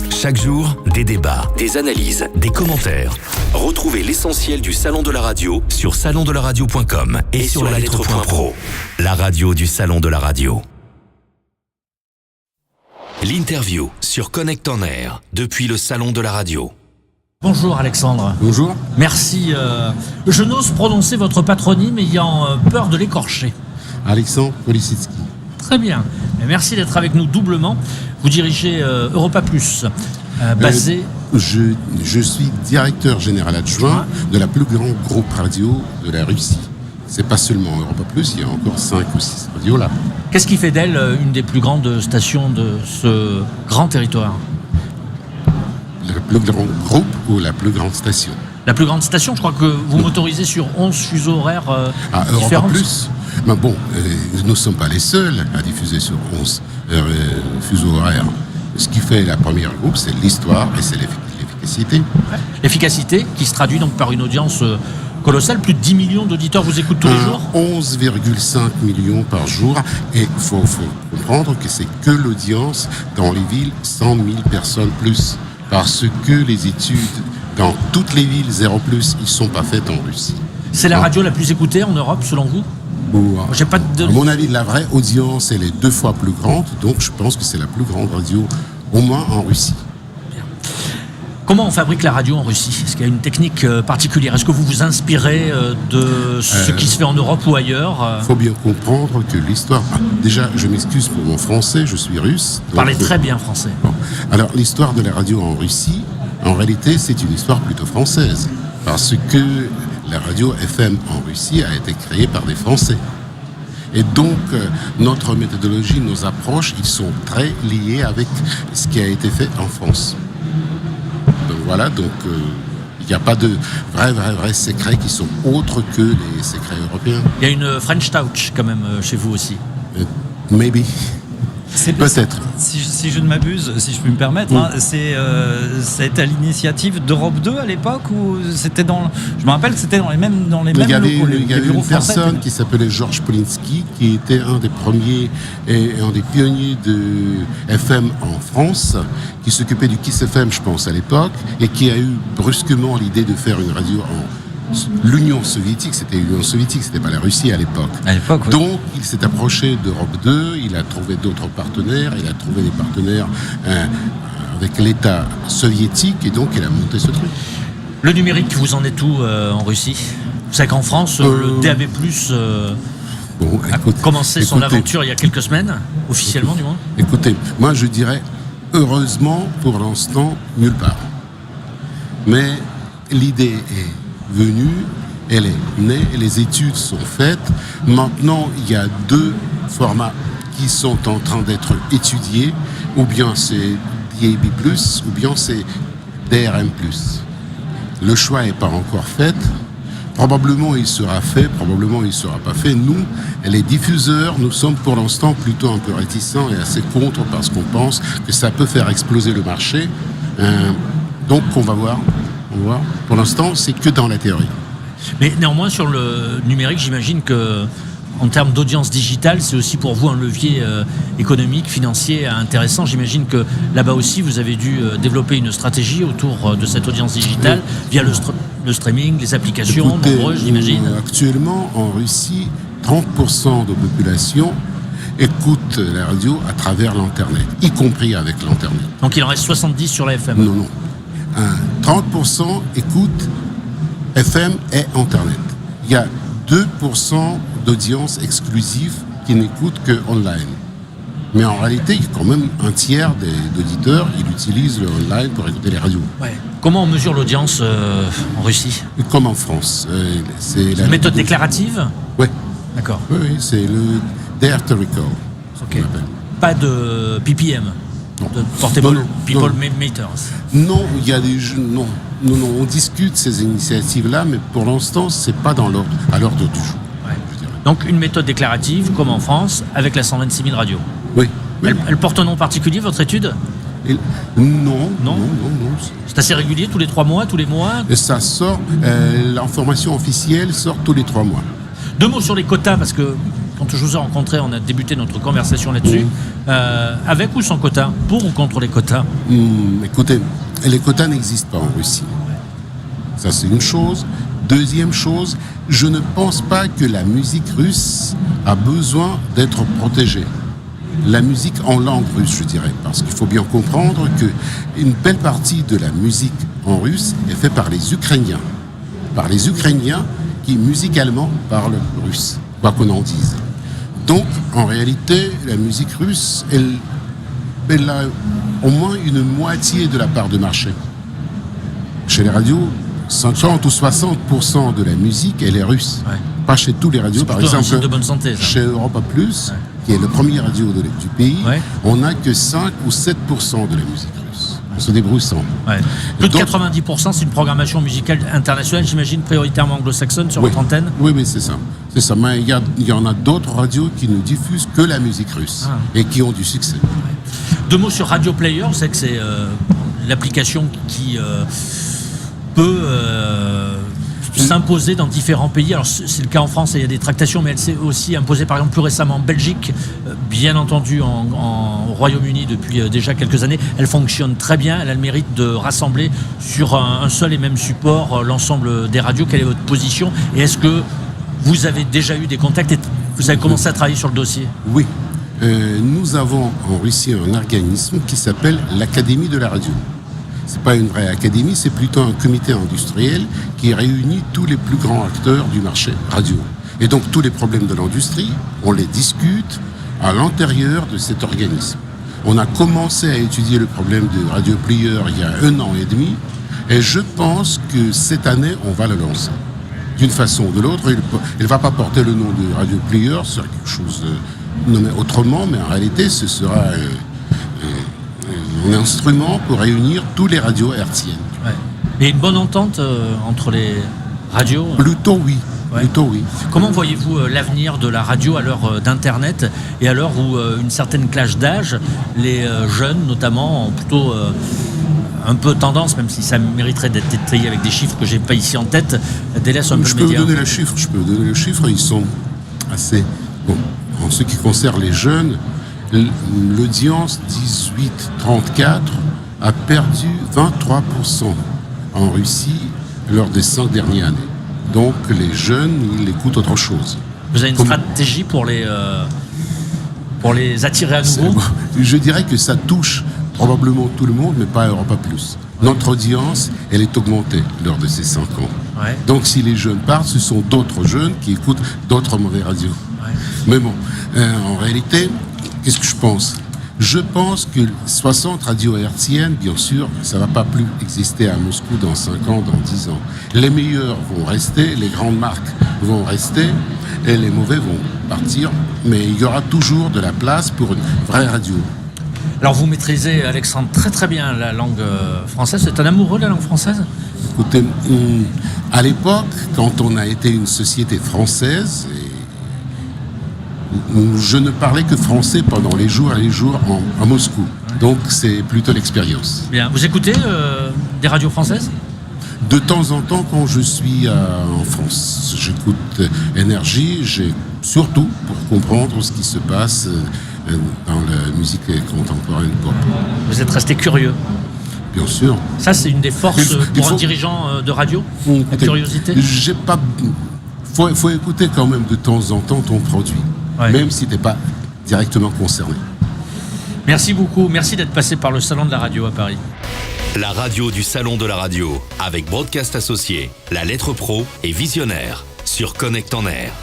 Chaque jour, des débats, des analyses, des commentaires. Retrouvez l'essentiel du Salon de la Radio sur salondelaradio.com et sur la lettre.pro. La radio du Salon de la Radio. L'interview sur Connect en Air depuis le Salon de la Radio. Bonjour Alexandre. Bonjour. Merci. Je n'ose prononcer votre patronyme ayant peur de l'écorcher. Alexandre Polisitsky. Très bien. Et merci d'être avec nous doublement. Vous dirigez Europa Plus, basé... Je suis directeur général adjoint de la plus grande groupe radio de la Russie. C'est pas seulement Europa Plus, il y a encore 5 ou 6 radios là. Qu'est-ce qui fait d'elle une des plus grandes stations de ce grand territoire ? Le plus grand groupe ou la plus grande station? La plus grande station, je crois que vous motorisez sur 11 fuseaux horaires Europa différents. Plus. Mais bon, nous ne sommes pas les seuls à diffuser sur 11 fuseaux horaires. Ce qui fait la première groupe, c'est l'histoire et c'est l'efficacité. L'efficacité qui se traduit donc par une audience colossale. Plus de 10 millions d'auditeurs vous écoutent tous les jours. 11,5 millions par jour. Et il faut comprendre que c'est que l'audience dans les villes, 100 000 personnes plus. Parce que les études dans toutes les villes 0+, ils ne sont pas faites en Russie. C'est la radio la plus écoutée en Europe, selon vous ? J'ai pas de... À mon avis, la vraie audience, elle est 2 fois plus grande. Donc, je pense que c'est la plus grande radio, au moins en Russie. Bien. Comment on fabrique la radio en Russie ? Est-ce qu'il y a une technique particulière ? Est-ce que vous vous inspirez de ce qui se fait en Europe ou ailleurs ? Il faut bien comprendre que l'histoire... déjà, je m'excuse pour mon français, je suis russe. Vous parlez très bien français. Bon. Alors, l'histoire de la radio en Russie, en réalité, c'est une histoire plutôt française. Parce que la radio FM en Russie a été créée par des Français. Et donc, notre méthodologie, nos approches, ils sont très liés avec ce qui a été fait en France. Donc voilà, il n'y a pas de vrais secrets qui sont autres que les secrets européens. Il y a une French Touch quand même chez vous aussi. Maybe. Peut-être. Si je ne m'abuse, si je puis me permettre, c'était à l'initiative d'Europe 2 à l'époque ou c'était dans... Je me rappelle que c'était dans les mêmes locaux. Il y avait une personne qui s'appelait Georges Polinsky qui était un des premiers et un des pionniers de FM en France, qui s'occupait du Kiss FM, je pense, à l'époque, et qui a eu brusquement l'idée de faire une radio en l'Union soviétique, c'était pas la Russie à l'époque. Oui. Donc, il s'est approché d'Europe 2, il a trouvé d'autres partenaires, il a trouvé des partenaires avec l'État soviétique, et donc il a monté ce truc. Le numérique, vous en êtes où en Russie ? Vous savez qu'en France, le DAB+, a commencé son aventure il y a quelques semaines, officiellement du moins. Écoutez, moi je dirais, heureusement, pour l'instant, nulle part. Mais l'idée est venue, elle est née, les études sont faites. Maintenant, il y a 2 formats qui sont en train d'être étudiés. Ou bien c'est DAB+, ou bien c'est DRM+. Le choix n'est pas encore fait. Probablement il sera fait, probablement il ne sera pas fait. Nous, les diffuseurs, nous sommes pour l'instant plutôt un peu réticents et assez contre parce qu'on pense que ça peut faire exploser le marché. Donc on va voir. Pour l'instant, c'est que dans la théorie. Mais néanmoins, sur le numérique, j'imagine que, en termes d'audience digitale, c'est aussi pour vous un levier économique, financier intéressant. J'imagine que là-bas aussi, vous avez dû développer une stratégie autour de cette audience digitale via le streaming, les applications nombreuses, j'imagine. Actuellement, en Russie, 30% de la population écoute la radio à travers l'Internet, y compris avec l'Internet. Donc il en reste 70 sur la FM. Non. 30% écoutent FM et Internet. Il y a 2% d'audience exclusive qui n'écoutent que online. Mais en réalité, il y a quand même un tiers des auditeurs, ils utilisent le online pour écouter les radios. Ouais. Comment on mesure l'audience en Russie ? Comme en France. C'est la méthode déclarative ? Oui. D'accord. Oui, c'est le Dare to Recall. Ok. Pas de PPM ? De Portable People Meters. Non, il y a des jeux. Non, on discute ces initiatives-là, mais pour l'instant, c'est pas à l'ordre du jour. Ouais. Donc une méthode déclarative, comme en France, avec la 126 000 radios. Oui. Elle porte un nom particulier, votre étude ? Non. C'est assez régulier, tous les 3 mois, tous les mois ? Et ça sort, l'information officielle sort tous les 3 mois. 2 mots sur les quotas, parce que quand je vous ai rencontré, on a débuté notre conversation là-dessus. Avec ou sans quotas? Pour ou contre les quotas? Écoutez, les quotas n'existent pas en Russie. Ça, c'est une chose. Deuxième chose, je ne pense pas que la musique russe a besoin d'être protégée. La musique en langue russe, je dirais, parce qu'il faut bien comprendre qu'une belle partie de la musique en russe est faite par les Ukrainiens. Par les Ukrainiens qui, musicalement, parlent russe, quoi qu'on en dise. Donc, en réalité, la musique russe, elle a au moins une moitié de la part de marché. Chez les radios, 50 ou 60% de la musique, elle est russe. Ouais. Pas chez tous les radios. Par exemple, un signe de bonne santé, ça. Chez Europa Plus, qui est le premier radio du pays, on n'a que 5 ou 7% de la musique russe. On se débrouille sans. Ouais. Plus de 90%, c'est une programmation musicale internationale, j'imagine, prioritairement anglo-saxonne sur votre antenne? Oui, c'est ça. C'est ça. Mais il y en a d'autres radios qui ne diffusent que la musique russe et qui ont du succès. Ouais. 2 mots sur Radio Player. Vous savez que c'est l'application qui peut s'imposer dans différents pays. Alors c'est le cas en France, il y a des tractations, mais elle s'est aussi imposée par exemple plus récemment en Belgique, bien entendu au Royaume-Uni depuis déjà quelques années. Elle fonctionne très bien, elle a le mérite de rassembler sur un seul et même support l'ensemble des radios. Quelle est votre position et est-ce que vous avez déjà eu des contacts et vous avez commencé à travailler sur le dossier? Oui, nous avons en Russie un organisme qui s'appelle l'Académie de la radio. C'est pas une vraie académie, c'est plutôt un comité industriel qui réunit tous les plus grands acteurs du marché radio. Et donc tous les problèmes de l'industrie, on les discute à l'intérieur de cet organisme. On a commencé à étudier le problème de Radio Player il y a 1 an et demi, et je pense que cette année, on va le lancer. D'une façon ou de l'autre, il ne va pas porter le nom de Radio Player sur quelque chose nommé autrement, mais en réalité, ce sera un instrument pour réunir tous les radios hertziennes. Ouais. Et une bonne entente entre les radios? Plutôt oui. Ouais. Plutôt oui. Comment voyez-vous l'avenir de la radio à l'heure d'Internet et à l'heure où une certaine clash d'âge, les jeunes notamment ont plutôt un peu tendance, même si ça mériterait d'être détaillé avec des chiffres que j'ai pas ici en tête, délaissent un peu le média? Je peux vous donner les chiffres, ils sont assez... Bon, en ce qui concerne les jeunes, l'audience 18-34 a perdu 23% en Russie lors des 5 dernières années. Donc les jeunes, ils écoutent autre chose. Vous avez une stratégie pour les attirer à nouveau? Je dirais que ça touche probablement tout le monde, mais pas Europa Plus. Notre audience, elle est augmentée lors de ces 5 ans. Ouais. Donc si les jeunes partent, ce sont d'autres jeunes qui écoutent d'autres mauvaises radios. Ouais. Mais bon, en réalité... Qu'est-ce que je pense? Je pense que 60 radios hertziennes, bien sûr, ça ne va pas plus exister à Moscou dans 5 ans, dans 10 ans. Les meilleurs vont rester, les grandes marques vont rester, et les mauvais vont partir. Mais il y aura toujours de la place pour une vraie radio. Alors vous maîtrisez, Alexandre, très très bien la langue française. Vous êtes un amoureux de la langue française? Écoutez, à l'époque, quand on a été une société française... Je ne parlais que français pendant les jours et les jours à Moscou. Donc c'est plutôt l'expérience. Bien. Vous écoutez des radios françaises? De temps en temps, quand je suis en France, j'écoute Énergie, surtout pour comprendre ce qui se passe dans la musique contemporaine pop. Vous êtes resté curieux? Bien sûr. Ça, c'est une des forces pour un dirigeant de radio, la curiosité? Faut écouter quand même de temps en temps ton produit. Ouais. Même si tu n'es pas directement concerné. Merci beaucoup. Merci d'être passé par le Salon de la Radio à Paris. La radio du Salon de la Radio, avec Broadcast Associés, La Lettre Pro et Visionnaire, sur Connect en Air.